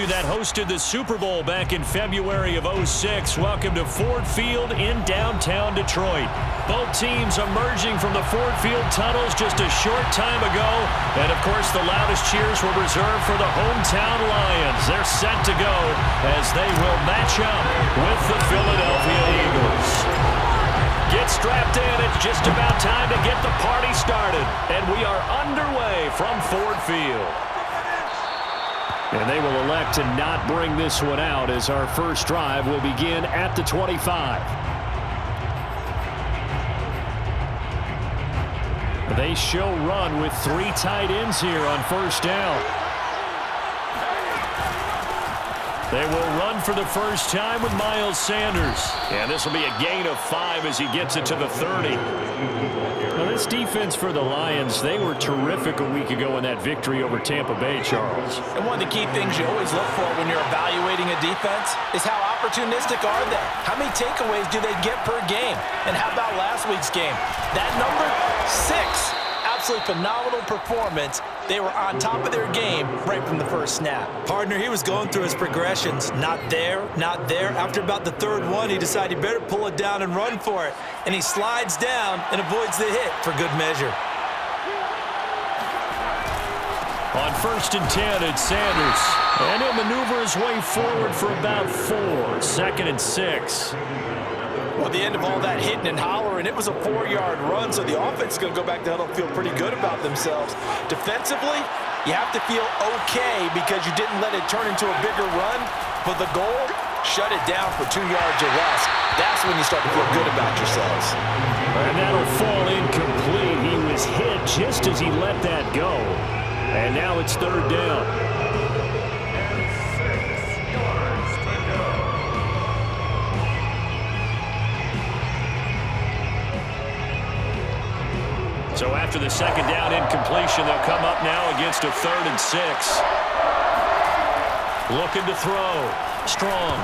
team that hosted the Super Bowl back in February of '06. Welcome to Ford Field in downtown Detroit. Both teams emerging from the Ford Field tunnels just a short time ago. And, of course, the loudest cheers were reserved for the hometown Lions. They're set to go as they will match up with the Philadelphia Eagles. Get strapped in. It's just about time to get the party started. And we are underway from Ford Field. And they will elect to not bring this one out as our first drive will begin at the 25. They show run with 3 tight ends here on first down. They will run for the first time with Miles Sanders. And this will be a gain of 5 as he gets it to the 30. Now, this defense for the Lions, they were terrific a week ago in that victory over Tampa Bay, Charles. And one of the key things you always look for when you're evaluating a defense is how opportunistic are they? How many takeaways do they get per game? And how about last week's game? That number, 6. Absolutely phenomenal performance. They were on top of their game right from the first snap. Partner, he was going through his progressions. Not there, not there. After about the 3rd one, he decided he better pull it down and run for it. And he slides down and avoids the hit for good measure. On 1st and 10, it's Sanders. And he'll maneuver his way forward for about 4. 2nd and 6. Well, the end of all that hitting and hollering, it was a 4-yard run, so the offense is going to go back to huddle and feel pretty good about themselves. Defensively, you have to feel okay because you didn't let it turn into a bigger run. But the goal, shut it down for 2 yards or less. That's when you start to feel good about yourselves. And that'll fall incomplete. He was hit just as he let that go. And now it's 3rd down. So after the 2nd down incompletion, they'll come up now against a 3rd and 6. Looking to throw. Strong.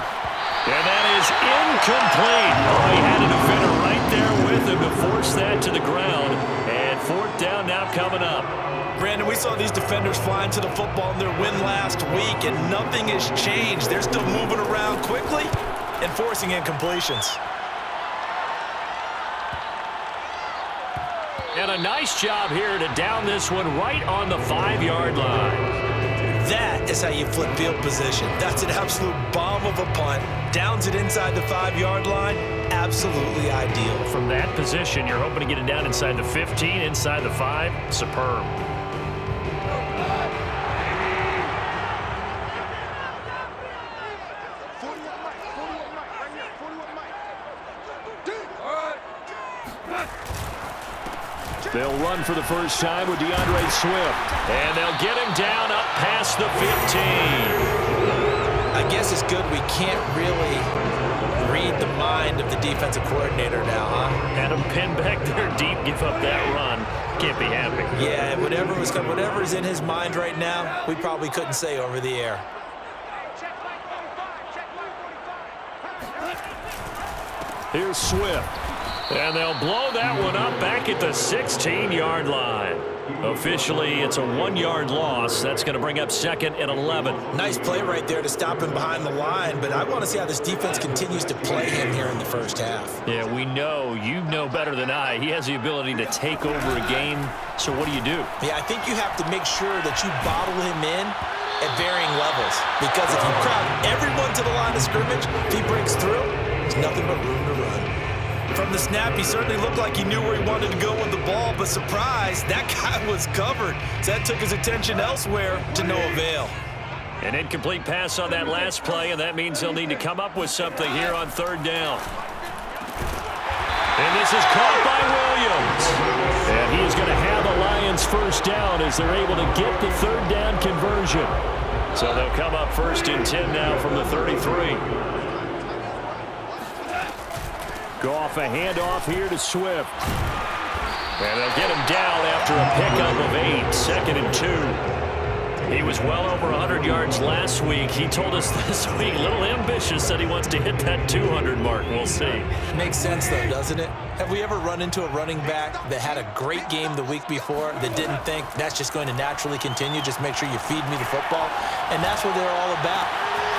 And that is incomplete. Oh, he had a defender right there with him to force that to the ground. And 4th down now coming up. Brandon, we saw these defenders flying to the football in their win last week, and nothing has changed. They're still moving around quickly and forcing incompletions. And a nice job here to down this one right on the 5-yard line. That is how you flip field position. That's an absolute bomb of a punt. Downs it inside the 5-yard line. Absolutely ideal. From that position, you're hoping to get it down inside the 15, inside the 5. Superb. They'll run for the first time with DeAndre Swift. And they'll get him down up past the 15. I guess it's good we can't really read the mind of the defensive coordinator now, huh? Had him pinned back there deep, give up that run. Can't be happy. Yeah, whatever is in his mind right now, we probably couldn't say over the air. Here's Swift. And they'll blow that one up back at the 16-yard line. Officially, it's a 1-yard loss. That's going to bring up 2nd and 11. Nice play right there to stop him behind the line, but I want to see how this defense continues to play him here in the first half. Yeah, we know. You know better than I. He has the ability to take over a game. So what do you do? Yeah, I think you have to make sure that you bottle him in at varying levels. Because if you crowd everyone to the line of scrimmage, if he breaks through, there's nothing but room to run. From the snap, he certainly looked like he knew where he wanted to go with the ball, but surprise, that guy was covered. So that took his attention elsewhere to no avail. An incomplete pass on that last play, and that means he'll need to come up with something here on 3rd down. And this is caught by Williams. And he's going to have the Lions first down as they're able to get the 3rd down conversion. So they'll come up 1st and 10 now from the 33. Goff, a handoff here to Swift. And they'll get him down after a pickup of 8. 2nd and 2. He was well over 100 yards last week. He told us this week, a little ambitious, that he wants to hit that 200 mark. We'll see. Makes sense, though, doesn't it? Have we ever run into a running back that had a great game the week before that didn't think that's just going to naturally continue? Just make sure you feed me the football. And that's what they're all about.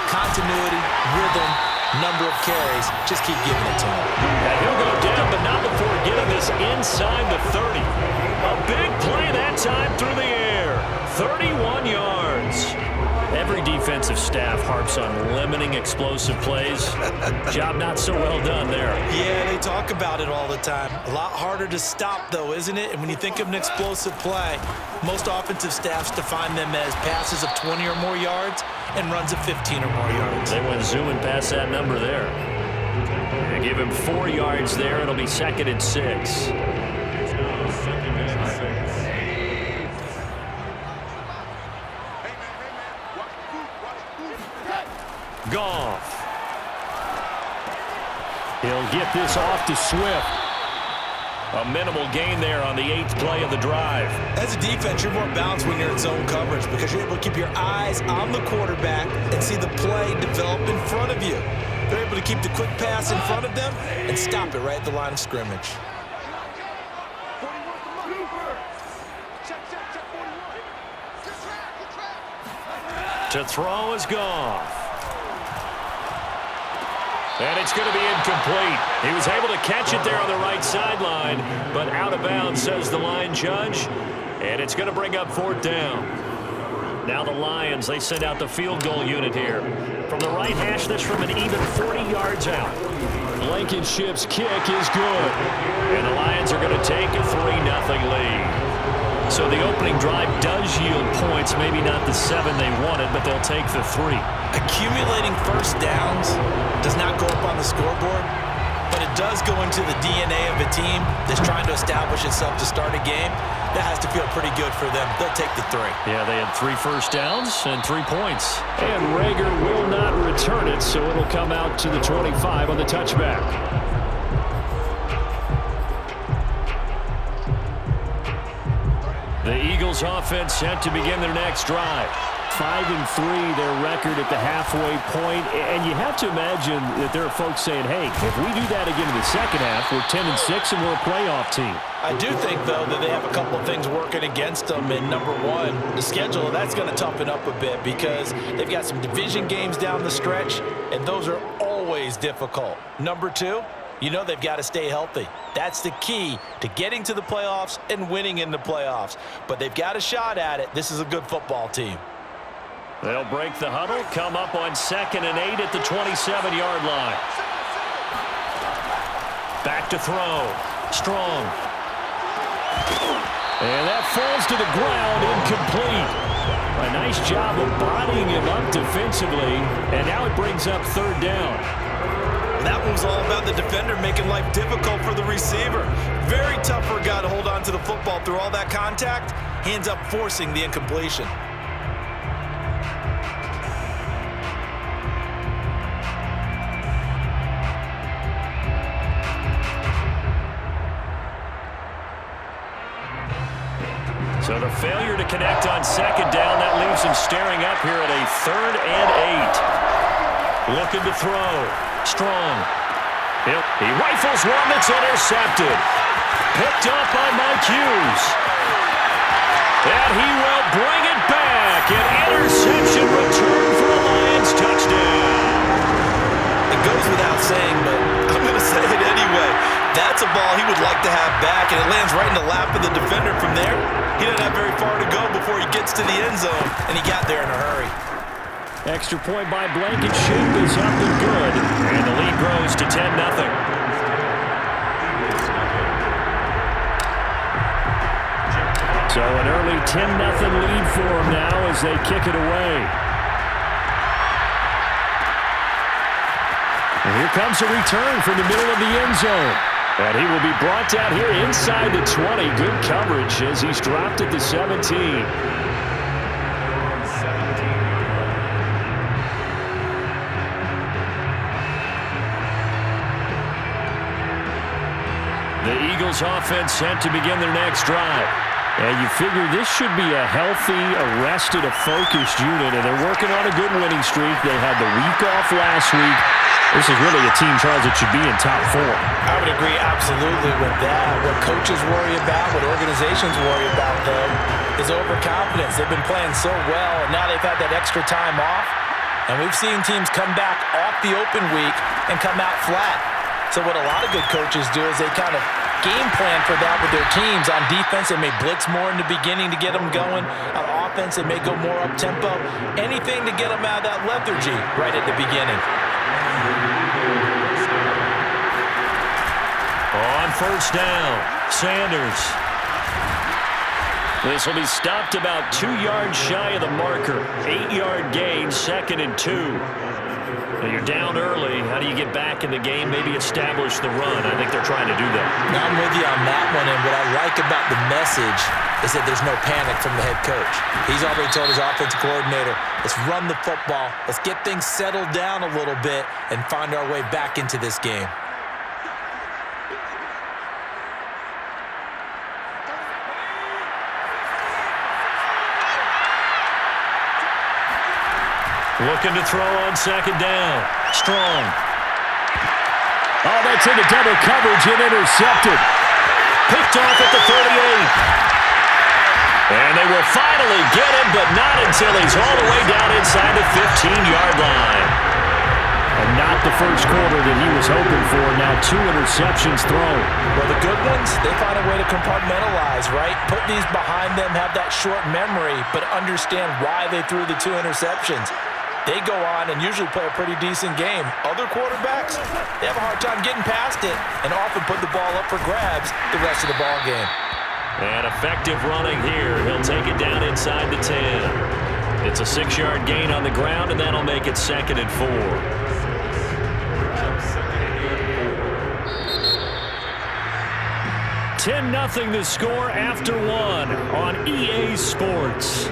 Continuity, rhythm, number of carries. Just keep giving it to him. And he'll go down, but not before getting this inside the 30. A big play that time through the air. 31 yards. Every defensive staff harps on limiting explosive plays. Job not so well done there. Yeah, they talk about it all the time. A lot harder to stop, though, isn't it? And when you think of an explosive play, most offensive staffs define them as passes of 20 or more yards and runs of 15 or more yards. They went zooming past that number there. They give him 4 yards there. It'll be 2nd and 6. Goff. He'll get this off to Swift. A minimal gain there on the 8th play of the drive. As a defense, you're more balanced when you're in zone coverage because you're able to keep your eyes on the quarterback and see the play develop in front of you. They're able to keep the quick pass in front of them and stop it right at the line of scrimmage. To throw is Goff. And it's going to be incomplete. He was able to catch it there on the right sideline, but out of bounds, says the line judge. And it's going to bring up 4th down. Now the Lions, they send out the field goal unit here. From the right hash, that's from an even 40 yards out. Blankenship's kick is good. And the Lions are going to take a 3-0 lead. So the opening drive does yield points, maybe not the 7 they wanted, but they'll take the 3. Accumulating first downs does not go up on the scoreboard, but it does go into the DNA of a team that's trying to establish itself to start a game. That has to feel pretty good for them. They'll take the 3. Yeah, they had 3 first downs and 3 points. And Rager will not return it, so it'll come out to the 25 on the touchback. The Eagles offense set to begin their next drive. 5-3, their record at the halfway point. And you have to imagine that there are folks saying, hey, if we do that again in the second half, we're 10-6 and we're a playoff team. I do think, though, that they have a couple of things working against them. And number one, the schedule, that's going to toughen up a bit because they've got some division games down the stretch, and those are always difficult. Number two, you know they've got to stay healthy. That's the key to getting to the playoffs and winning in the playoffs. But they've got a shot at it. This is a good football team. They'll break the huddle, come up on 2nd and 8 at the 27-yard line. Back to throw. Strong. And that falls to the ground, incomplete. A nice job of bodying him up defensively, and now it brings up 3rd down. That was all about the defender making life difficult for the receiver. Very tough for a guy to hold on to the football through all that contact. He ends up forcing the incompletion. So the failure to connect on 2nd down, that leaves him staring up here at a 3rd and 8. Looking to throw. Strong. He rifles one that's intercepted. Picked up by Mike Hughes. And he will bring it back. An interception return for a Lions touchdown. It goes without saying, but I'm going to say it anyway. That's a ball he would like to have back, and it lands right in the lap of the defender from there. He doesn't have very far to go before he gets to the end zone, and he got there in a hurry. Extra point by Blankenship is up and good, and the lead grows to 10-0. So an early 10-0 lead for them now as they kick it away. And here comes a return from the middle of the end zone. And he will be brought down here inside the 20. Good coverage as he's dropped at the 17. The Eagles offense set to begin their next drive. And you figure this should be a healthy, arrested, a focused unit, and they're working on a good winning streak. They had the week off last week. This is really a team, Charles, that should be in top 4. I would agree absolutely with that. What coaches worry about, what organizations worry about, though, is overconfidence. They've been playing so well, and now they've had that extra time off. And we've seen teams come back off the open week and come out flat. So what a lot of good coaches do is they kind of game plan for that with their teams. On defense, they may blitz more in the beginning to get them going. On offense, they may go more up-tempo. Anything to get them out of that lethargy right at the beginning. On first down, Sanders. This will be stopped about 2 yards shy of the marker. 8-yard gain, 2nd and 2. Now you're down early. How do you get back in the game? Maybe establish the run. I think they're trying to do that. Now I'm with you on that one, and what I like about the message is that there's no panic from the head coach. He's already told his offensive coordinator, let's run the football, let's get things settled down a little bit and find our way back into this game. Looking to throw on 2nd down. Strong. Oh, that's into double coverage and intercepted. Picked off at the 38. And they will finally get him, but not until he's all the way down inside the 15-yard line. And not the first quarter that he was hoping for. Now 2 interceptions thrown. Well, the good ones, they find a way to compartmentalize, right? Put these behind them, have that short memory, but understand why they threw the 2 interceptions. They go on and usually play a pretty decent game. Other quarterbacks, they have a hard time getting past it and often put the ball up for grabs the rest of the ball game. And effective running here. He'll take it down inside the 10. It's a 6-yard gain on the ground, and that'll make it 2nd and 4. 10-0 the score after 1 on EA Sports.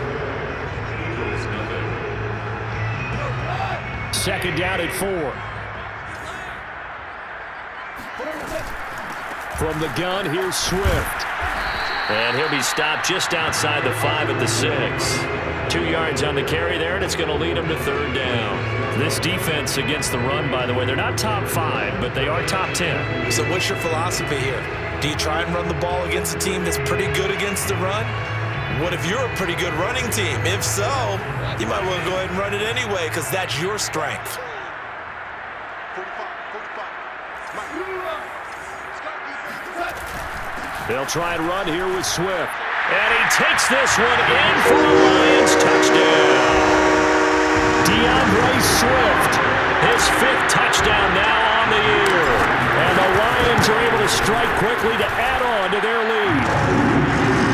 2nd down at 4. From the gun, here's Swift. And he'll be stopped just outside the 5 at the 6. 2 yards on the carry there, and it's going to lead him to 3rd down. This defense against the run, by the way, they're not top 5, but they are top 10. So what's your philosophy here? Do you try and run the ball against a team that's pretty good against the run? What if you're a pretty good running team? If so, you might want to go ahead and run it anyway because that's your strength. They'll try and run here with Swift. And he takes this one in for a Lions touchdown. DeAndre Swift, his 5th touchdown now on the year. And the Lions are able to strike quickly to add on to their lead.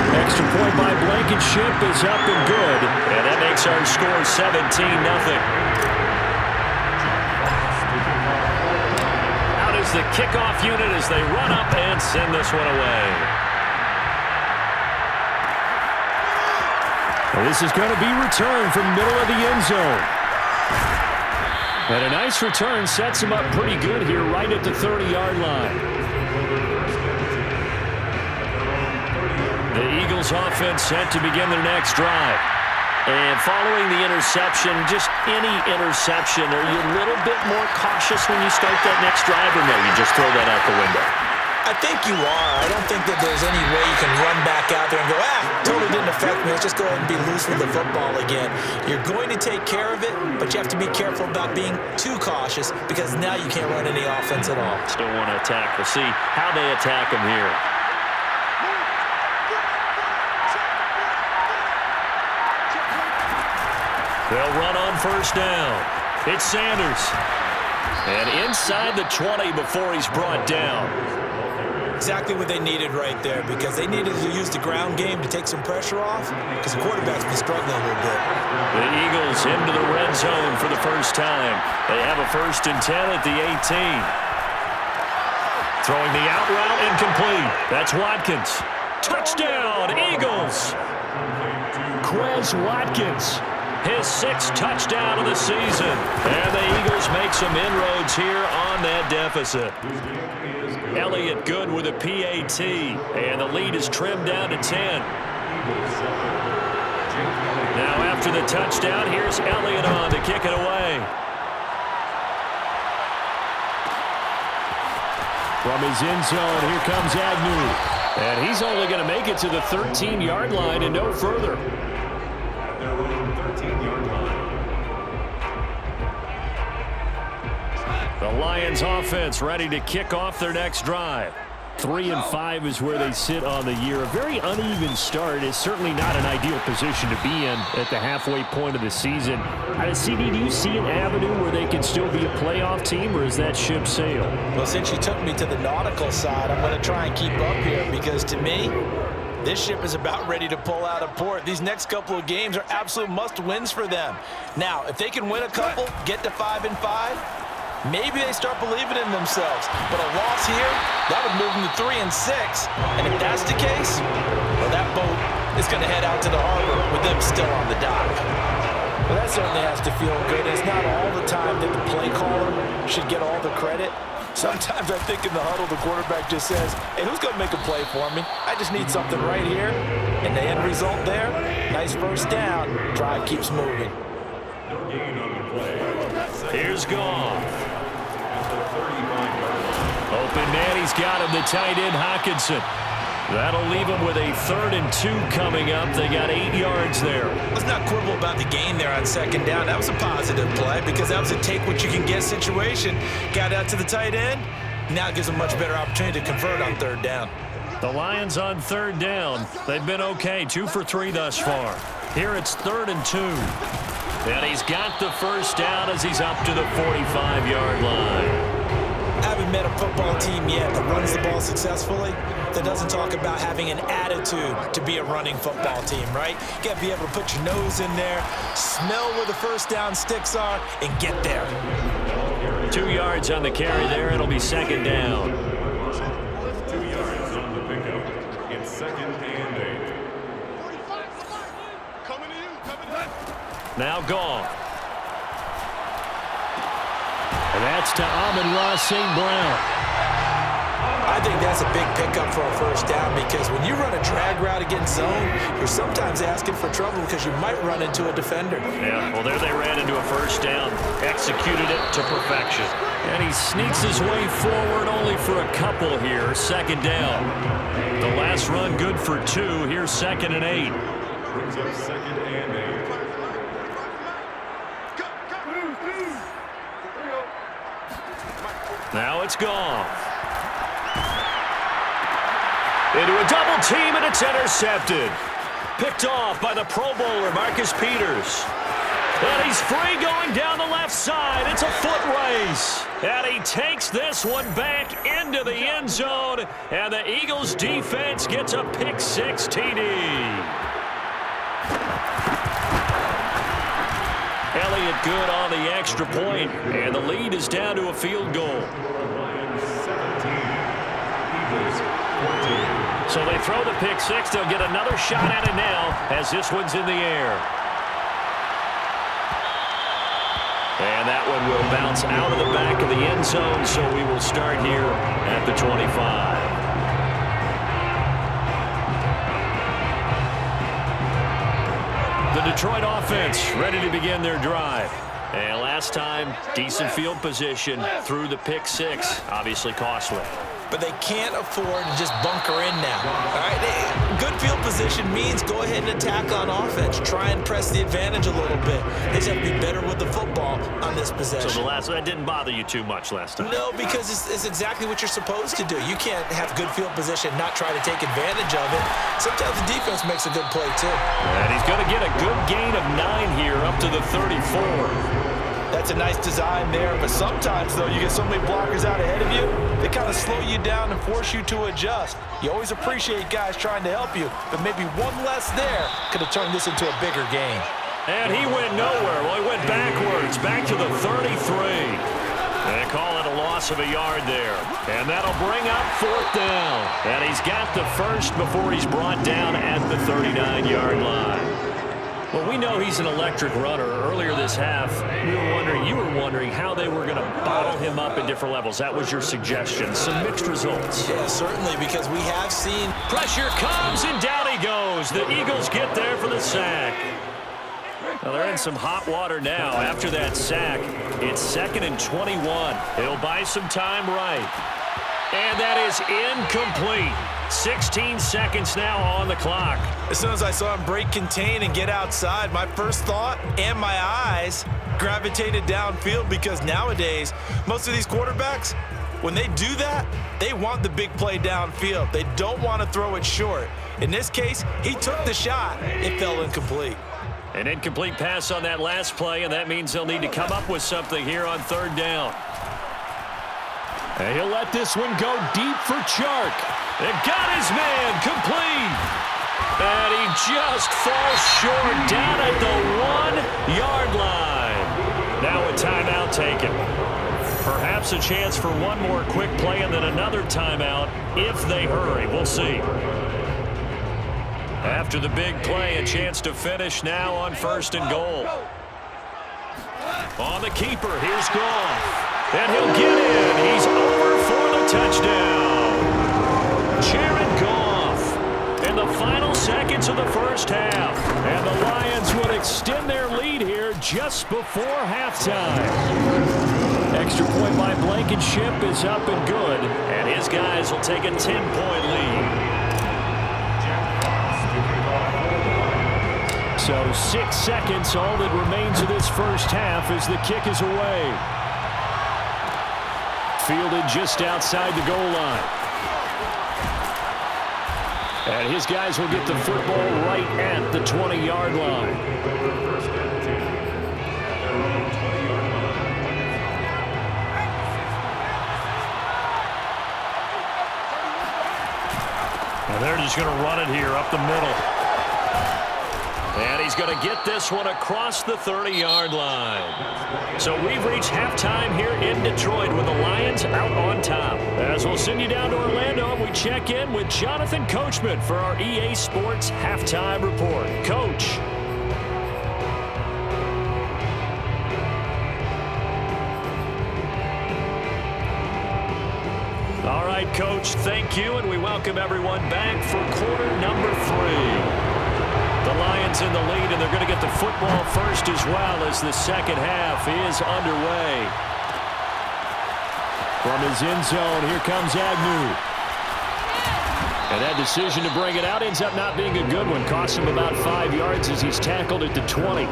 Extra point by Blankenship is up and good. And that makes our score 17-0. Out is the kickoff unit as they run up and send this one away. Well, this is going to be returned from middle of the end zone. And a nice return sets him up pretty good here right at the 30-yard line. The Eagles offense set to begin their next drive. And following the interception, just any interception, are you a little bit more cautious when you start that next drive, or no, you just throw that out the window? I think you are. I don't think that there's any way you can run back out there and go, totally didn't affect me. Let's just go ahead and be loose with the football again. You're going to take care of it, but you have to be careful about being too cautious because now you can't run any offense at all. Still want to attack. We'll see how they attack them here. They'll run on first down. It's Sanders. And inside the 20 before he's brought down. Exactly what they needed right there because they needed to use the ground game to take some pressure off because the quarterback's been struggling a little bit. The Eagles into the red zone for the first time. They have a 1st and 10 at the 18. Throwing the out route incomplete. That's Watkins. Touchdown, Eagles. Quez Watkins. His 6th touchdown of the season. And the Eagles make some inroads here on that deficit. Elliott good with a PAT. And the lead is trimmed down to 10. Now after the touchdown, here's Elliott on to kick it away. From his end zone, here comes Agnew. And he's only going to make it to the 13-yard line and no further. The Lions offense ready to kick off their next drive. 3-5 is where they sit on the year. A very uneven start is certainly not an ideal position to be in at the halfway point of the season. CD, do you see an avenue where they can still be a playoff team, or is that ship sailed? Well, since you took me to the nautical side, I'm going to try and keep up here because to me, this ship is about ready to pull out of port. These next couple of games are absolute must-wins for them. Now, if they can win a couple, get to 5-5, maybe they start believing in themselves. But a loss here, that would move them to 3-6. And if that's the case, well, that boat is going to head out to the harbor with them still on the dock. Well, that certainly has to feel good. It's not all the time that the play caller should get all the credit. Sometimes I think in the huddle, the quarterback just says, hey, who's going to make a play for me? I just need something right here. And the end result there, nice first down. Drive keeps moving. Here's Goff. Open man, he's got him, the tight end, Hockenson. That'll leave him with a 3rd and 2 coming up. They got 8 yards there. Let's not quibble about the gain there on 2nd down. That was a positive play because that was a take-what-you-can-get situation. Got out to the tight end. Now it gives them a much better opportunity to convert on 3rd down. The Lions on 3rd down. They've been okay, 2 for 3 thus far. Here it's 3rd and 2. And he's got the first down as he's up to the 45-yard line. I haven't met a football team yet that runs the ball successfully that doesn't talk about having an attitude to be a running football team, right? You got to be able to put your nose in there, smell where the first down sticks are, and get there. 2 yards on the carry there. It'll be 2nd down. 2 yards on the pickup. It's 2nd and 8. Coming to you, coming back. Now Goff. And that's to Amon-Ra St. Brown. I think that's a big pickup for a first down because when you run a drag route against zone, you're sometimes asking for trouble because you might run into a defender. Yeah, well, there they ran into a first down, executed it to perfection. And he sneaks his way forward only for a couple here, 2nd down. The last run good for 2. Here's 2nd and 8. Brings up 2nd and 8. Now it's Goff. Into a double team, and it's intercepted. Picked off by the Pro Bowler, Marcus Peters. And he's free going down the left side. It's a foot race. And he takes this one back into the end zone. And the Eagles defense gets a pick-6 TD. Elliott good on the extra point, and the lead is down to a field goal. 17, Eagles 14. So they throw the pick-6. They'll get another shot at it now as this one's in the air. And that one will bounce out of the back of the end zone, so we will start here at the 25. The Detroit offense ready to begin their drive. And last time, decent field position through the pick-6, obviously costly. But they can't afford to just bunker in now. All right, good field position means go ahead and attack on offense. Try and press the advantage a little bit. They just have to be better with the football on this possession. So that didn't bother you too much last time? No, because it's exactly what you're supposed to do. You can't have good field position, not try to take advantage of it. Sometimes the defense makes a good play, too. And he's going to get a good gain of 9 here up to the 34. That's a nice design there, but sometimes, though, you get so many blockers out ahead of you, they kind of slow you down and force you to adjust. You always appreciate guys trying to help you, but maybe one less there could have turned this into a bigger game. And he went nowhere. Well, he went backwards, back to the 33. They call it a loss of a yard there. And that'll bring up 4th down. And he's got the first before he's brought down at the 39-yard line. Well, we know he's an electric runner. Earlier this half, you were wondering how they were going to bottle him up at different levels. That was your suggestion. Some mixed results. Yeah, certainly, because we have seen... Pressure comes, and down he goes. The Eagles get there for the sack. Well, they're in some hot water now. After that sack, it's 2nd and 21. He'll buy some time right. And that is incomplete. 16 seconds now on the clock. As soon as I saw him break contain and get outside, my first thought and my eyes gravitated downfield, because nowadays, most of these quarterbacks, when they do that, they want the big play downfield. They don't want to throw it short. In this case, he took the shot. It fell incomplete. An incomplete pass on that last play, and that means they'll need to come up with something here on 3rd down. And he'll let this one go deep for Chark. It got his man complete. And he just falls short down at the 1-yard line. Now a timeout taken. Perhaps a chance for one more quick play and then another timeout if they hurry. We'll see. After the big play, a chance to finish now on 1st and goal. On the keeper, here's Goff. And he'll get in. He's over for the touchdown. Jared Goff in the final seconds of the first half. And the Lions would extend their lead here just before halftime. Extra point by Blankenship is up and good. And his guys will take a 10-point lead. So 6 seconds, all that remains of this first half as the kick is away. Fielded just outside the goal line. And his guys will get the football right at the 20-yard line. And they're just going to run it here up the middle. And he's going to get this one across the 30-yard line. So we've reached halftime here in Detroit with the Lions out on top. As we'll send you down to Orlando, we check in with Jonathan Coachman for our EA Sports Halftime Report. Coach. All right, Coach, thank you, and we welcome everyone back for quarter number 3. The Lions in the lead, and they're going to get the football first as well as the second half is underway. From his end zone, here comes Agnew. And that decision to bring it out ends up not being a good one. Costs him about 5 yards as he's tackled at the 20.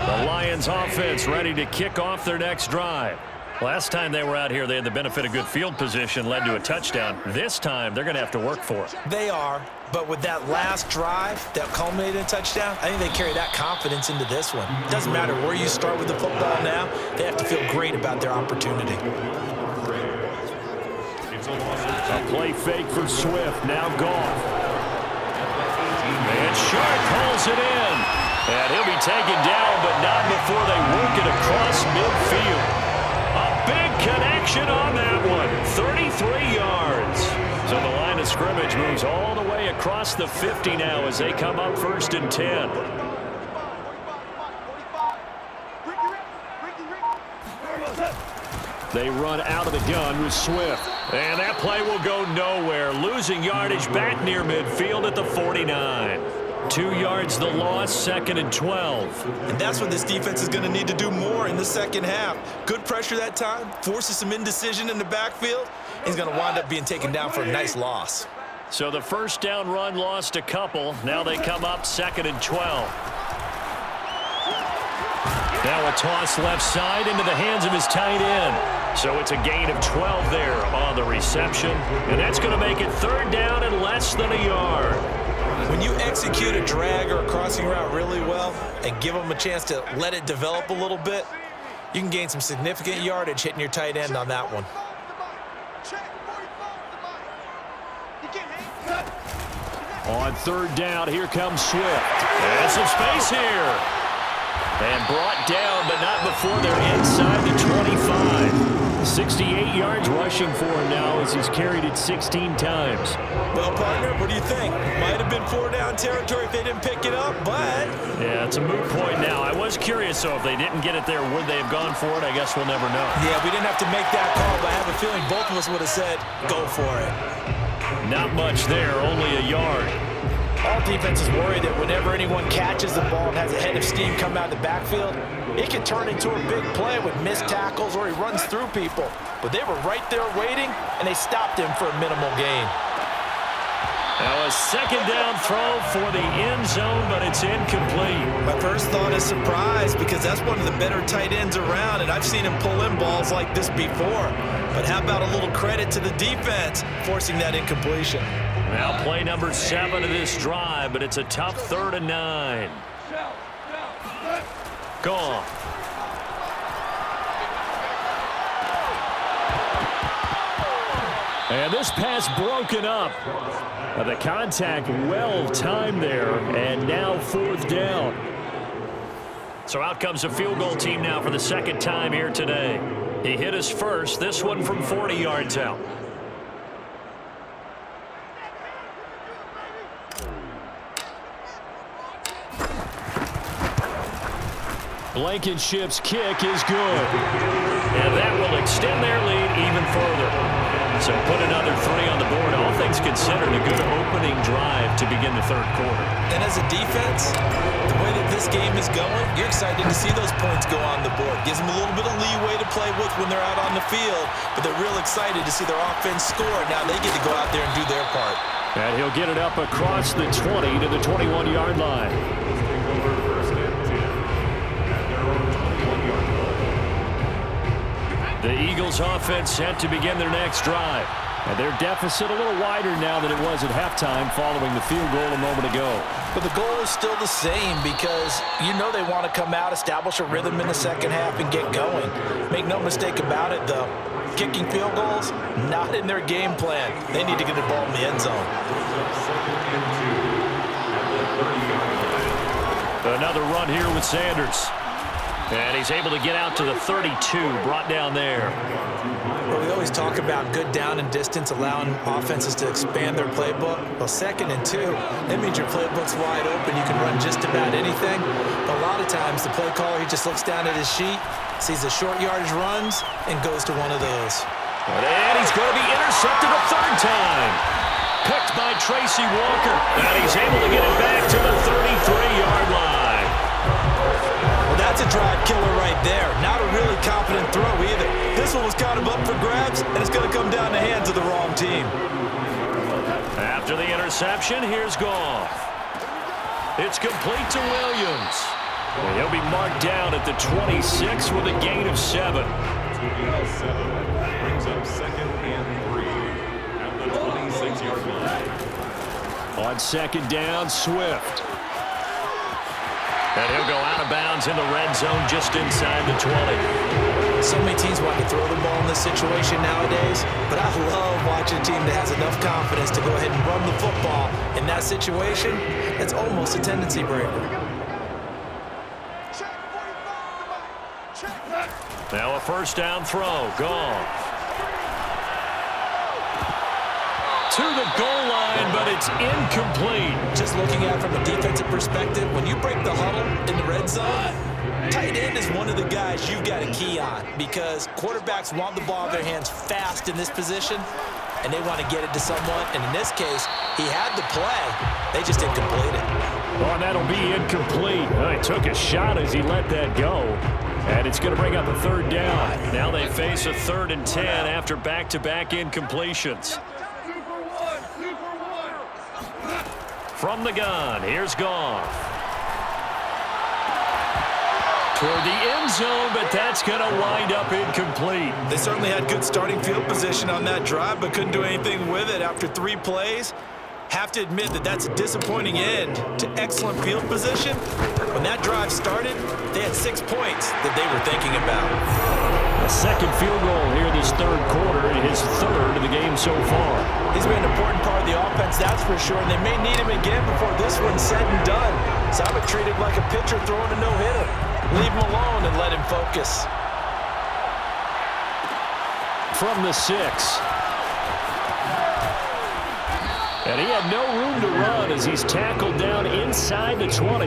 The Lions offense ready to kick off their next drive. Last time they were out here, they had the benefit of good field position, led to a touchdown. This time, they're going to have to work for it. They are, but with that last drive that culminated in a touchdown, I think they carry that confidence into this one. It doesn't matter where you start with the football now. They have to feel great about their opportunity. A play fake for Swift. Now Goff. And Sharp pulls it in. And he'll be taken down, but not before they work it across midfield. A big connection on that one. 33 yards. So the line of scrimmage moves all the way across the 50 now as they come up 1st and 10. They run out of the gun with Swift. And that play will go nowhere. Losing yardage back near midfield at the 49. 2 yards the loss, 2nd and 12. And that's what this defense is going to need to do more in the second half. Good pressure that time, forces some indecision in the backfield. He's going to wind up being taken down for a nice loss. So the first down run lost a couple. Now they come up 2nd and 12. Now a toss left side into the hands of his tight end. So it's a gain of 12 there on the reception. And that's going to make it 3rd down and less than a yard. When you execute a drag or a crossing route really well and give them a chance to let it develop a little bit, you can gain some significant yardage hitting your tight end on that one. On 3rd down, here comes Swift. And some space here. And brought down, but not before they're inside the 25. 68 yards rushing for him now as he's carried it 16 times. Well, partner, what do you think? Might have been 4 down territory if they didn't pick it up, but... Yeah, it's a moot point now. I was curious, though, if they didn't get it there, would they have gone for it? I guess we'll never know. Yeah, we didn't have to make that call, but I have a feeling both of us would have said, go for it. Not much there, only a yard. All defenses worry that whenever anyone catches the ball and has a head of steam come out of the backfield, it can turn into a big play with missed tackles or he runs through people. But they were right there waiting, and they stopped him for a minimal gain. Now a second down throw for the end zone, but it's incomplete. My first thought is surprise because that's one of the better tight ends around, and I've seen him pull in balls like this before. But how about a little credit to the defense forcing that incompletion? Now play number 7 of this drive, but it's a tough 3rd and 9. Gone. And this pass broken up. The contact well timed there, and now 4th down. So out comes the field goal team now for the second time here today. He hit us first, this one from 40 yards out. Blankenship's kick is good. And that will extend their lead even further. So put another 3 on the board. All things considered, a good opening drive to begin the 3rd quarter. And as a defense, the way that this game is going, you're excited to see those points go on the board. Gives them a little bit of leeway to play with when they're out on the field, but they're real excited to see their offense score. Now they get to go out there and do their part. And he'll get it up across the 20 to the 21-yard line. The Eagles offense set to begin their next drive. And their deficit a little wider now than it was at halftime following the field goal a moment ago. But the goal is still the same because you know they want to come out, establish a rhythm in the second half, and get going. Make no mistake about it, though. Kicking field goals, not in their game plan. They need to get the ball in the end zone. Another run here with Sanders. And he's able to get out to the 32, brought down there. Well, we always talk about good down and distance, allowing offenses to expand their playbook. Well, 2nd and 2, that means your playbook's wide open. You can run just about anything. But a lot of times, the play caller, he just looks down at his sheet, sees the short yardage runs, and goes to one of those. And he's going to be intercepted a 3rd time. Picked by Tracy Walker. And he's able to get it back to the 33-yard line. That's a drive killer right there. Not a really confident throw either. This one was kind of up for grabs, and it's going to come down the hands of the wrong team. After the interception, here's Goff. It's complete to Williams. And he'll be marked down at the 26 with a gain of 7. Brings up 2nd and 3 at the 26-yard line. On 2nd down, Swift. And he'll go out of bounds in the red zone just inside the 20. So many teams want to throw the ball in this situation nowadays, but I love watching a team that has enough confidence to go ahead and run the football. In that situation, that's almost a tendency breaker. Now a 1st down throw. Goff. To the goal line, but it's incomplete. Just looking at it from a defensive perspective, when you break the huddle in the red zone, tight end is one of the guys you've got to key on because quarterbacks want the ball in their hands fast in this position, and they want to get it to someone. And in this case, he had the play. They just didn't complete it. Oh, and that'll be incomplete. He took a shot as he let that go. And it's going to bring up a 3rd down. Now they face a 3rd and 10 after back-to-back incompletions. From the gun, here's Goff. Toward the end zone, but that's going to wind up incomplete. They certainly had good starting field position on that drive, but couldn't do anything with it after 3 plays. Have to admit that that's a disappointing end to excellent field position. When that drive started, they had 6 points that they were thinking about. A second field goal here this 3rd quarter, his 3rd of the game so far. He's been an important part of the offense, that's for sure, and they may need him again before this one's said and done. So I would treat him like a pitcher throwing a no-hitter. Leave him alone and let him focus. from the 6. And he had no room to run as he's tackled down inside the 20.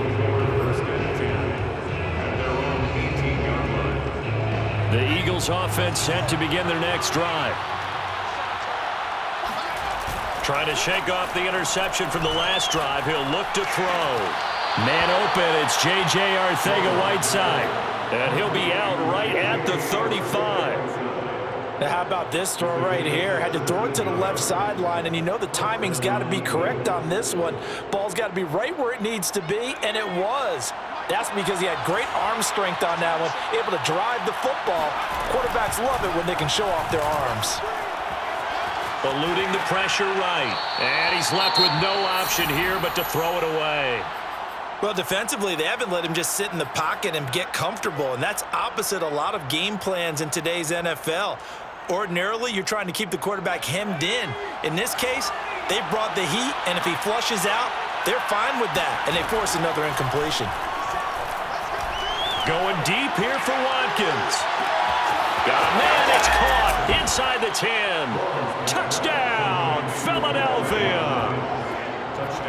The Eagles offense set to begin their next drive. Trying to shake off the interception from the last drive. He'll look to throw. Man open, it's J.J. Arcega-Whiteside. And he'll be out right at the 35. Now, how about this throw right here? Had to throw it to the left sideline, and you know the timing's got to be correct on this one. Ball's got to be right where it needs to be, and it was. That's because he had great arm strength on that one, able to drive the football. Quarterbacks love it when they can show off their arms. Eluding the pressure right. And he's left with no option here but to throw it away. Well, defensively, they haven't let him just sit in the pocket and get comfortable, and that's opposite a lot of game plans in today's NFL. Ordinarily, you're trying to keep the quarterback hemmed in. In this case, they brought the heat, and if he flushes out, they're fine with that, and they force another incompletion. Going deep here for Watkins. Got a man, it's caught inside the 10. Touchdown, Philadelphia.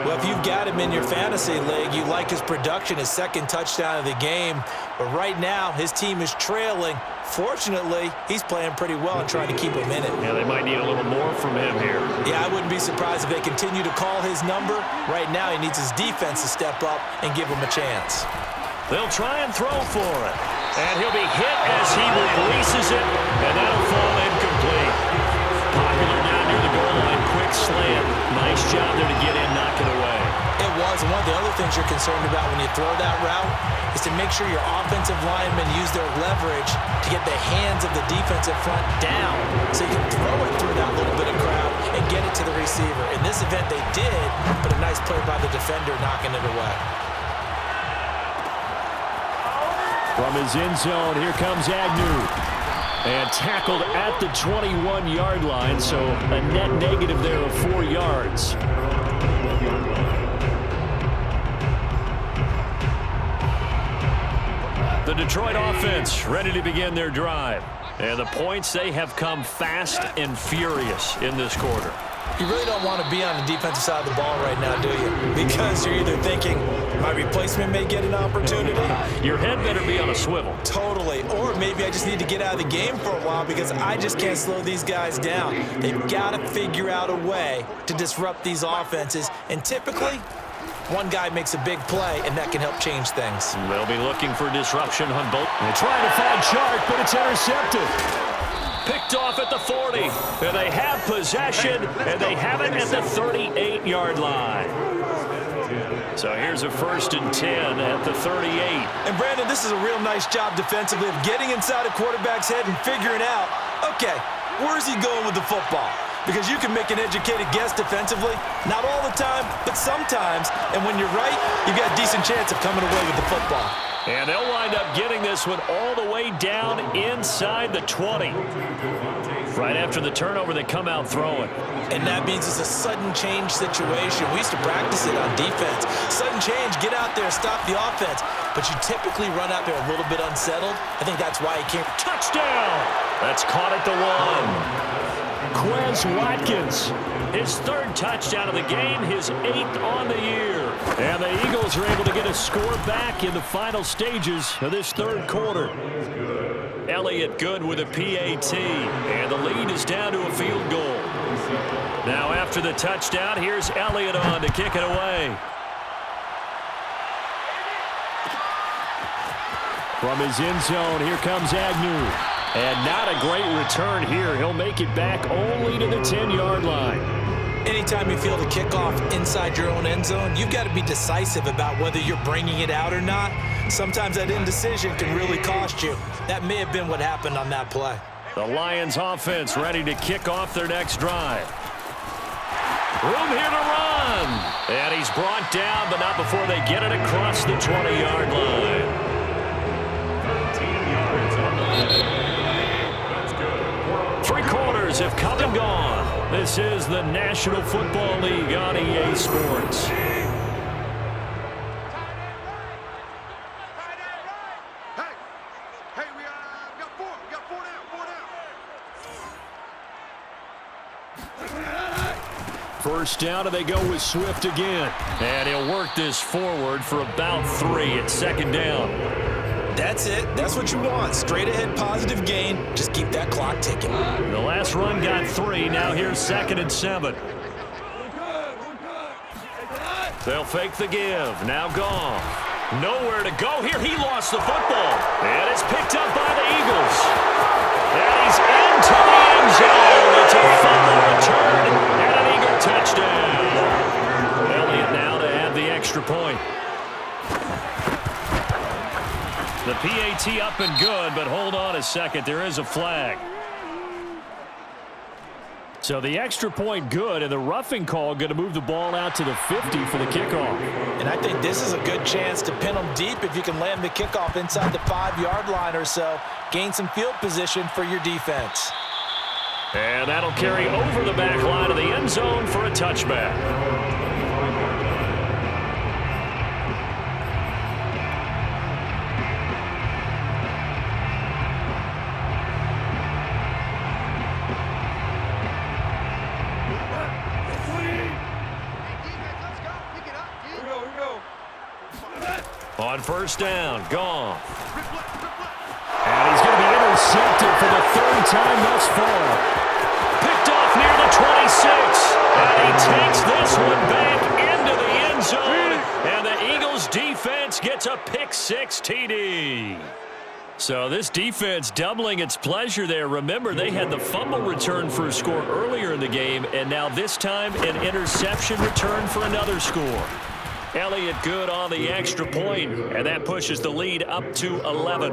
Well, if you've got him in your fantasy league, you like his production, his second touchdown of the game. But right now, his team is trailing. Fortunately, he's playing pretty well and trying to keep him in it. Yeah, they might need a little more from him here. Yeah, I wouldn't be surprised if they continue to call his number. Right now, he needs his defense to step up and give him a chance. They'll try and throw for it. And he'll be hit as he releases it, and that'll fall incomplete. Popular down near the goal line, quick slant. Nice job there to get in, knock it away. It was, and one of the other things you're concerned about when you throw that route is to make sure your offensive linemen use their leverage to get the hands of the defensive front down so you can throw it through that little bit of crowd and get it to the receiver. In this event, they did, but a nice play by the defender knocking it away. From his end zone, here comes Agnew. And tackled at the 21-yard line, so a net negative there of 4 yards. The Detroit offense ready to begin their drive. And the points, they have come fast and furious in this quarter. You really don't want to be on the defensive side of the ball right now, do you? Because you're either thinking, my replacement may get an opportunity. Your head better be on a swivel. Totally. Or maybe I just need to get out of the game for a while because I just can't slow these guys down. They've got to figure out a way to disrupt these offenses. And typically, one guy makes a big play, and that can help change things. They'll be looking for disruption on both. They're trying to find Chark, but it's intercepted. Picked off at the 40. And they have possession, and they have it at the 38-yard line. So here's a 1st and 10 at the 38. And, Brandon, this is a real nice job defensively of getting inside a quarterback's head and figuring out, okay, where's he going with the football? Because you can make an educated guess defensively, not all the time, but sometimes. And when you're right, you've got a decent chance of coming away with the football. And they'll wind up getting this one all the way down inside the 20. Right after the turnover, they come out throwing. And that means it's a sudden change situation. We used to practice it on defense. Sudden change, get out there, stop the offense. But you typically run out there a little bit unsettled. I think that's why he can't. Touchdown! That's caught at the 1. Quez Watkins, his 3rd touchdown of the game, his 8th on the year. And the Eagles are able to get a score back in the final stages of this 3rd quarter. Elliott good with a PAT, and the lead is down to a field goal. Now after the touchdown, here's Elliott on to kick it away. From his end zone, here comes Agnew. And not a great return here. He'll make it back only to the 10-yard line. Anytime you feel the kickoff inside your own end zone, you've got to be decisive about whether you're bringing it out or not. Sometimes that indecision can really cost you. That may have been what happened on that play. The Lions offense ready to kick off their next drive. Room here to run. And he's brought down, but not before they get it across the 20-yard line. 3 quarters have come and gone. This is the National Football League on EA Sports. Hey, we got 4. We got 4 down. first down, and they go with Swift again. And he'll work this forward for about 3 at second down. That's it. That's what you want. Straight ahead positive gain. Just keep that clock ticking. The last run got 3. Now here's 2nd and 7. They'll fake the give. Now Goff. Nowhere to go here. He lost the football. And it's picked up by the Eagles. And he's into the end zone. It's a fumble return and an Eagle touchdown. Elliott now to add the extra point. The PAT up and good, but hold on a second. There is a flag. So the extra point good, and the roughing call going to move the ball out to the 50 for the kickoff. And I think this is a good chance to pin them deep if you can land the kickoff inside the 5-yard line or so. Gain some field position for your defense. And that'll carry over the back line of the end zone for a touchback. On first down, Goff. And he's going to be intercepted for the 3rd time thus far. Picked off near the 26. And he takes this one back into the end zone. And the Eagles defense gets a pick-6 TD. So this defense doubling its pleasure there. Remember, they had the fumble return for a score earlier in the game. And now this time an interception return for another score. Elliott good on the extra point, and that pushes the lead up to 11.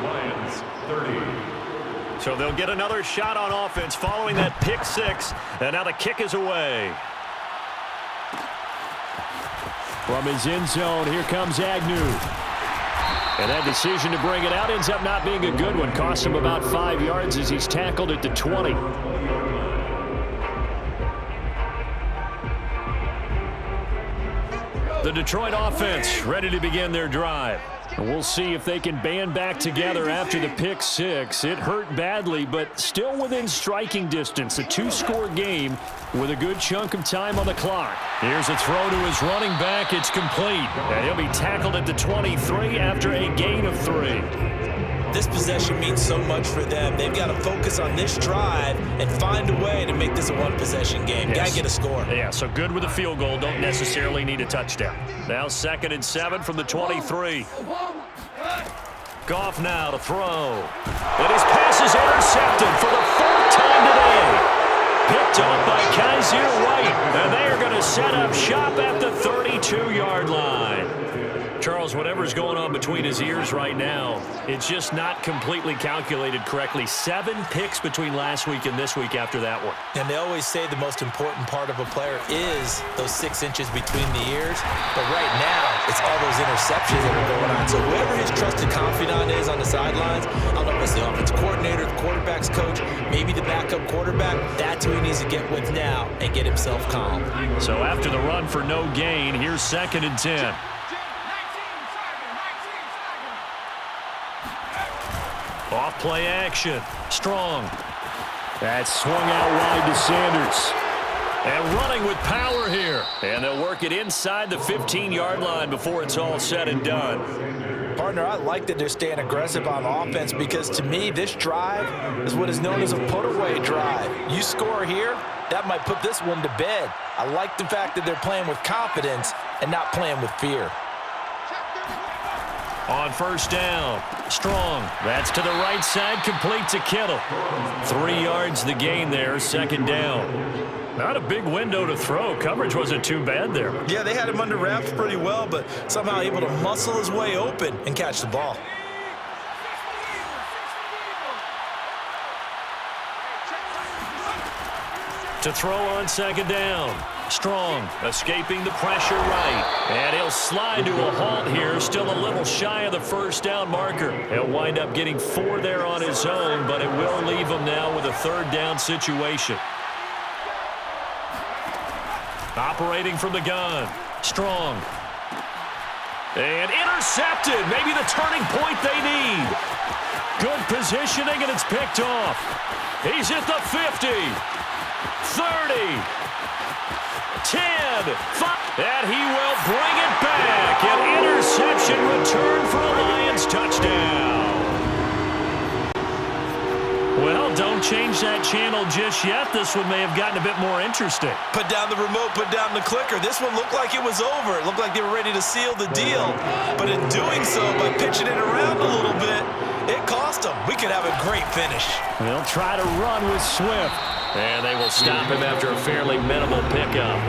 Lions 30. So they'll get another shot on offense following that pick-6, and now the kick is away. From his end zone, here comes Agnew. And that decision to bring it out ends up not being a good one. Costs him about 5 yards as he's tackled at the 20. The Detroit offense ready to begin their drive. And we'll see if they can band back together after the pick-6. It hurt badly, but still within striking distance. A 2-score game with a good chunk of time on the clock. Here's a throw to his running back. It's complete. And he'll be tackled at the 23 after a gain of 3. This possession means so much for them. They've got to focus on this drive and find a way to make this a one-possession game. Yes. Got to get a score. Yeah, so good with a field goal. Don't necessarily need a touchdown. Now 2nd and 7 from the 23. Goff now to throw. And his pass is intercepted for the 4th time today. Picked up by Kaiser White. And they are going to set up shop at the 32-yard line. Charles, whatever's going on between his ears right now, it's just not completely calculated correctly. 7 picks between last week and this week after that one. And they always say the most important part of a player is those 6 inches between the ears. But right now, it's all those interceptions that are going on. So whoever his trusted confidant is on the sidelines, I don't know if it's the offensive coordinator, the quarterback's coach, maybe the backup quarterback, that's who he needs to get with now and get himself calm. So after the run for no gain, here's 2nd and 10. Off play action. Strong. That's swung out wide to Sanders. And running with power here. And they'll work it inside the 15-yard line before it's all said and done. Partner, I like that they're staying aggressive on offense because to me, this drive is what is known as a put-away drive. You score here, that might put this one to bed. I like the fact that they're playing with confidence and not playing with fear. On first down, Strong. That's to the right side, complete to Kittle. 3 yards the gain there, 2nd down. Not a big window to throw. Coverage wasn't too bad there. Yeah, they had him under wraps pretty well, but somehow able to muscle his way open and catch the ball. To throw on 2nd down. Strong, escaping the pressure right. And he'll slide to a halt here, still a little shy of the 1st down marker. He'll wind up getting 4 there on his own, but it will leave him now with a 3rd down situation. Operating from the gun. Strong. And intercepted. Maybe the turning point they need. Good positioning, and it's picked off. He's at the 50. 30, 10, 5, and he will bring it back. An interception return for a Lions touchdown. Well, don't change that channel just yet. This one may have gotten a bit more interesting. Put down the remote, put down the clicker. This one looked like it was over. It looked like they were ready to seal the deal. But in doing so, by pitching it around a little bit, it cost them. We could have a great finish. They'll try to run with Swift. And they will stop him after a fairly minimal pickup.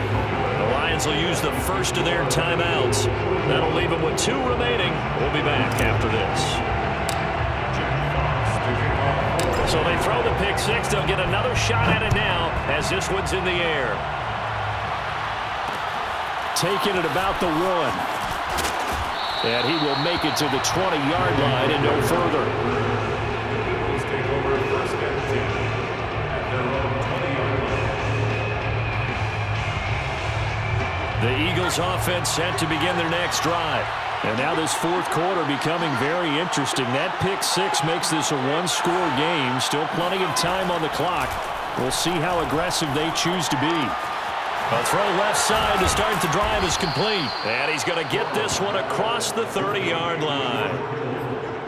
The Lions will use the first of their timeouts. That'll leave them with 2 remaining. We'll be back after this. So they throw the pick six. They'll get another shot at it now as this one's in the air. Taking it about the 1. And he will make it to the 20-yard line and no further. Let's take over first and 10 at their own 20-yard line. The Eagles offense set to begin their next drive. And now this fourth quarter becoming very interesting. That pick six makes this a one-score game. Still plenty of time on the clock. We'll see how aggressive they choose to be. A throw left side to start the drive is complete. And he's going to get this one across the 30-yard line.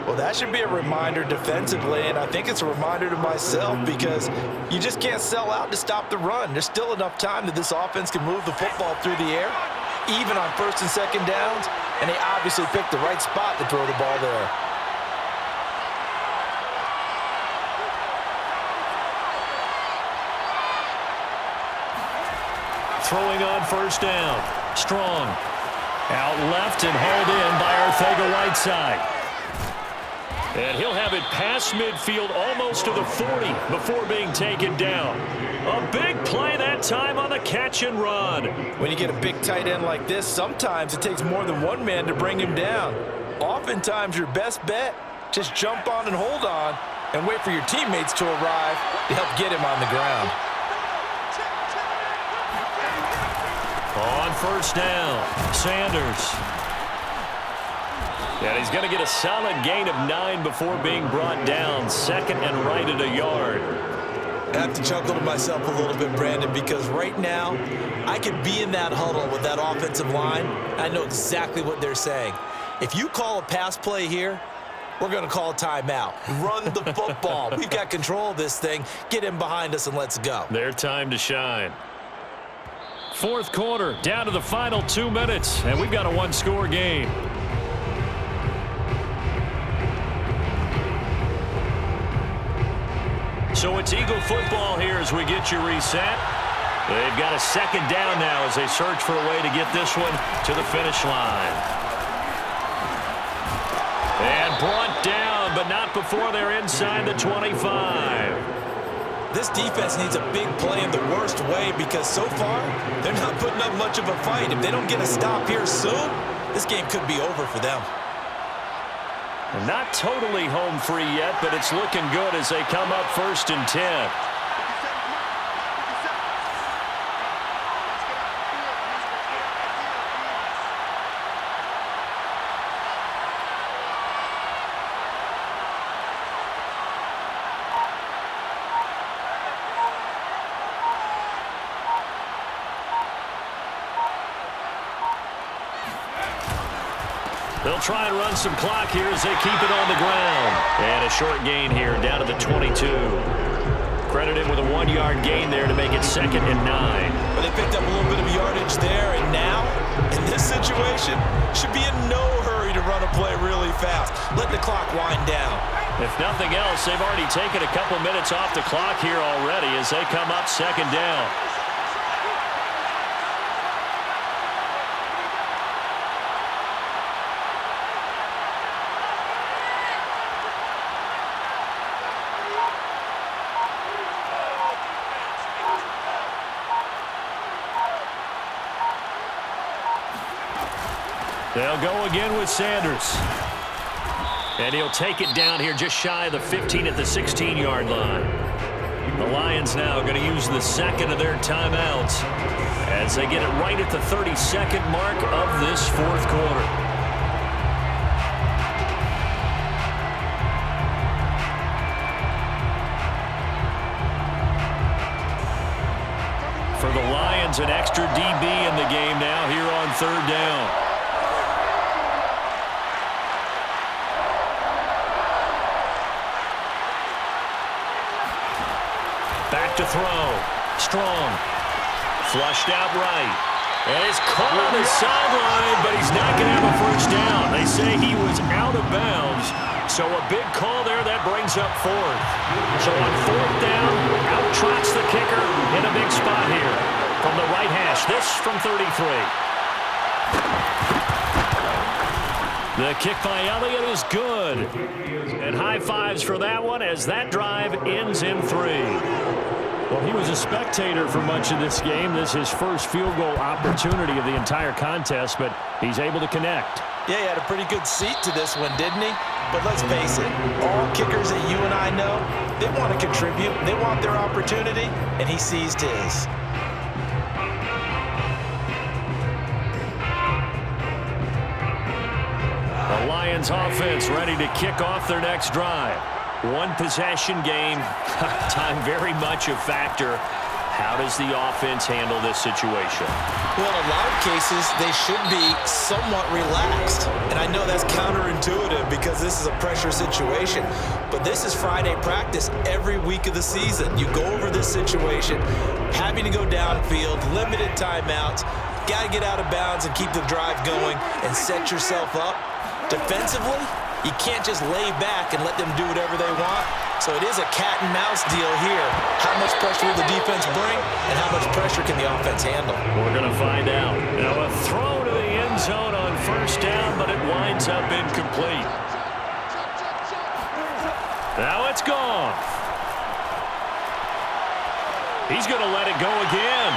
Well, that should be a reminder defensively, and I think it's a reminder to myself because you just can't sell out to stop the run. There's still enough time that this offense can move the football through the air, even on first and second downs, and they obviously picked the right spot to throw the ball there. Throwing on first down. Strong. Out left and hauled in by Arcega-Whiteside. And he'll have it past midfield almost to the 40 before being taken down. A big play that time on the catch and run. When you get a big tight end like this, sometimes it takes more than one man to bring him down. Oftentimes your best bet, just jump on and hold on and wait for your teammates to arrive to help get him on the ground. On first down, Sanders. And he's going to get a solid gain of 9 before being brought down. Second and right at a yard. I have to chuckle to myself a little bit, Brandon, because right now I could be in that huddle with that offensive line. I know exactly what they're saying. If you call a pass play here, we're going to call a timeout. Run the football. We've got control of this thing. Get in behind us and let's go. Their time to shine. Fourth quarter, down to the final 2 minutes, and we've got a one-score game. So it's Eagle football here as we get you reset. They've got a second down now as they search for a way to get this one to the finish line. And brought down, but not before they're inside the 25. This defense needs a big play in the worst way because so far they're not putting up much of a fight. If they don't get a stop here soon, this game could be over for them. Not totally home free yet, but it's looking good as they come up first and 10. They'll try and run some clock here as they keep it on the ground. And a short gain here down to the 22. Credited with a 1-yard gain there to make it second and 9. But they picked up a little bit of yardage there, and now, in this situation, should be in no hurry to run a play really fast. Let the clock wind down. If nothing else, they've already taken a couple minutes off the clock here already as they come up second down. They'll go again with Sanders. And he'll take it down here just shy of the 15 at the 16-yard line. The Lions now going to use the second of their timeouts as they get it right at the 32nd mark of this fourth quarter. Lions an extra DB in the game now here on 3rd down. Back to throw. Strong. Flushed out right. And it's caught on the sideline, but he's not going to have a first down. They say he was out of bounds. So a big call there that brings up 4th. So on 4th down, out trots the kicker in a big spot here from the right hash. This from 33. The kick by Elliott is good. And high fives for that one as that drive ends in 3. Well, he was a spectator for much of this game. This is his first field goal opportunity of the entire contest, but he's able to connect. Yeah, he had a pretty good seat to this one, didn't he? But let's face it, all kickers that you and I know, they want to contribute. They want their opportunity, and he seized his. The Lions offense ready to kick off their next drive. One possession game, time very much a factor. How does the offense handle this situation? Well, in a lot of cases, they should be somewhat relaxed. And I know that's counterintuitive because this is a pressure situation. But this is Friday practice every week of the season. You go over this situation, having to go downfield, limited timeouts, got to get out of bounds and keep the drive going and set yourself up. Defensively, you can't just lay back and let them do whatever they want. So it is a cat and mouse deal here. How much pressure will the defense bring, and how much pressure can the offense handle? We're going to find out. Now a throw to the end zone on 1st down, but it winds up incomplete. Now it's gone. He's going to let it go again.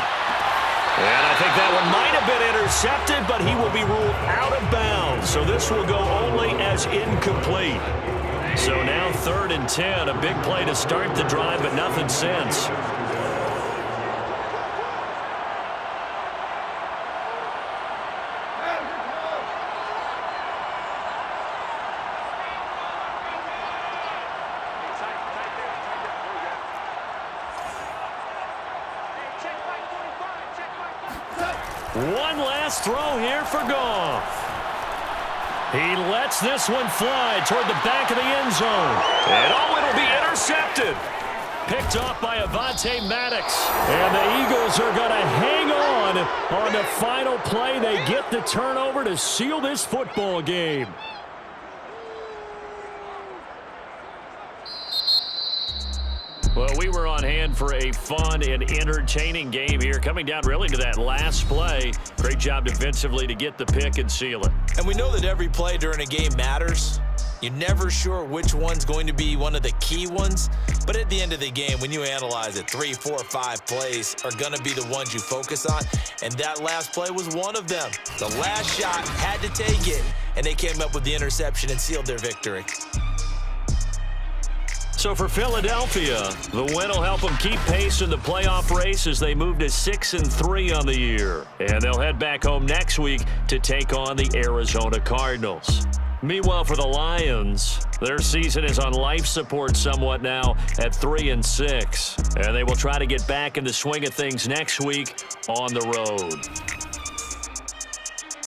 And I think that one might have been intercepted, but he will be ruled out of bounds. So this will go only as incomplete. So now 3rd and 10, a big play to start the drive, but nothing since. One last throw here for Goff. He lets this one fly toward the back of the end zone. And it'll be intercepted. Picked off by Avonte Maddox. And the Eagles are going to hang on the final play. They get the turnover to seal this football game. Well, we were on hand for a fun and entertaining game here, coming down really to that last play. Great job defensively to get the pick and seal it. And we know that every play during a game matters. You're never sure which one's going to be one of the key ones. But at the end of the game, when you analyze it, 3, 4, 5 plays are going to be the ones you focus on. And that last play was one of them. The last shot had to take it, and they came up with the interception and sealed their victory. So for Philadelphia, the win will help them keep pace in the playoff race as they move to 6-3 on the year. And they'll head back home next week to take on the Arizona Cardinals. Meanwhile, for the Lions, their season is on life support somewhat now at 3-6. And they will try to get back in the swing of things next week on the road.